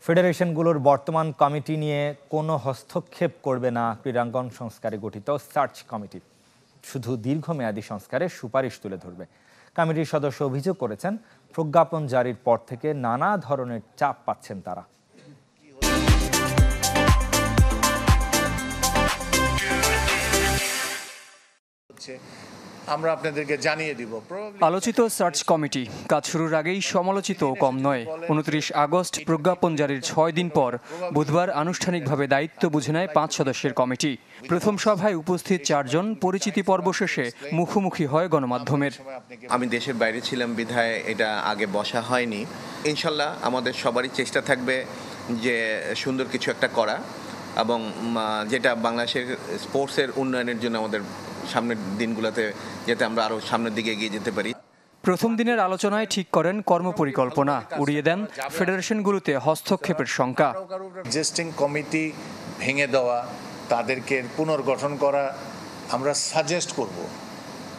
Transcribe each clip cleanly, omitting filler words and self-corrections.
ফেডারেশনগুলোর বর্তমান কমিটি নিয়ে কোনো হস্তক্ষেপ করবে না ক্রীড়াঙ্গন সংস্কারে গঠিত সার্চ কমিটি, শুধু দীর্ঘমেয়াদী সংস্কারের সুপারিশ তুলে ধরবে। কমিটির সদস্য অভিযোগ করেছেন, প্রজ্ঞাপন জারির পর থেকে নানা ধরনের চাপ পাচ্ছেন তারা। আমরা আপনাদেরকে জানিয়ে দিব। আলোচিত সার্চ কমিটি কাজ শুরুর আগেই সমালোচিত কম নয়। 29 আগস্ট প্রজ্ঞাপন জারির 6 দিন পর বুধবার আনুষ্ঠানিকভাবে দায়িত্ব বুঝে নেয় 5 সদস্যের কমিটি। প্রথম সভায় উপস্থিত 4 জন পরিচিতি পর্ব শেষে মুখোমুখি হয় গণমাধ্যমের। আমি দেশের বাইরে ছিলাম বিধায় এটা আগে বসা হয়নি। ইনশাল্লাহ আমাদের সবারই চেষ্টা থাকবে যে সুন্দর কিছু একটা করা, এবং যেটা বাংলাদেশের স্পোর্টসের উন্নয়নের জন্য আমাদের সামনের দিনগুলোতে যাতে আমরা আরও সামনের দিকে এগিয়ে যেতে পারি। প্রথম দিনের আলোচনায় ঠিক করেন কর্মপরিকল্পনা, উড়িয়ে দেন ফেডারেশনগুলোতে হস্তক্ষেপের শঙ্কা। এক্সিস্টিং কমিটি ভেঙে দেওয়া, তাদেরকে পুনর্গঠন করা আমরা সাজেস্ট করব,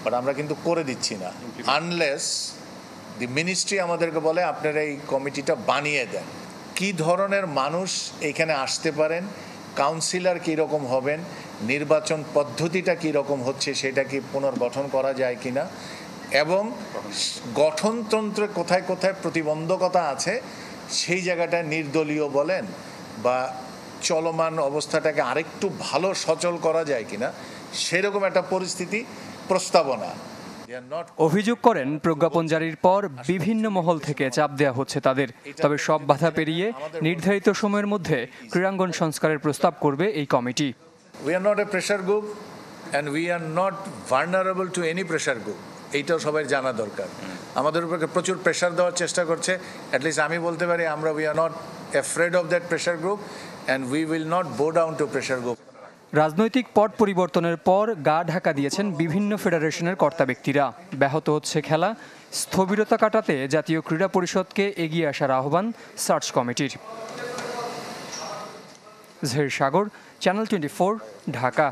বাট আমরা কিন্তু করে দিচ্ছি না আনলেস দি মিনিস্ট্রি আমাদেরকে বলে আপনারা এই কমিটিটা বানিয়ে দেন। কি ধরনের মানুষ এখানে আসতে পারেন, কাউন্সিলর কীরকম হবেন, নির্বাচন পদ্ধতিটা কীরকম হচ্ছে সেটা কি পুনর্গঠন করা যায় কিনা, এবং গঠনতন্ত্রে কোথায় কোথায় প্রতিবন্ধকতা আছে সেই জায়গাটায় নির্দলীয় বলেন বা চলমান অবস্থাটাকে আরেকটু ভালো সচল করা যায় কিনা, সেরকম একটা পরিস্থিতি প্রস্তাবনা। অভিযোগ করেন, প্রজ্ঞাপন জারির পর বিভিন্ন মহল থেকে চাপ দেওয়া হচ্ছে তাদের। তবে সব বাধা পেরিয়ে নির্ধারিত সময়ের মধ্যে ক্রীড়াঙ্গন সংস্কারের প্রস্তাব করবে এই committee. We are not a pressure group and we are not vulnerable to any pressure group. এইটাও সবাই জানা দরকার। আমাদের উপর প্রচুর প্রেশার দেওয়ার চেষ্টা করছে। অ্যাটলিস্ট আমি বলতে পারি আমরা we are not afraid of that pressure group and we will not bow down to pressure group. রাজনৈতিক পট পরিবর্তনের পর গা ঢাকা দিয়েছেন বিভিন্ন ফেডারেশনের কর্তা ব্যক্তিরা। ব্যাহত হচ্ছে খেলা, স্থবিরতা কাটাতে জাতীয় ক্রীড়া পরিষদকে এগিয়ে আসার আহ্বান সার্চ কমিটির। জহির সাগর, চ্যানেল 24, ঢাকা।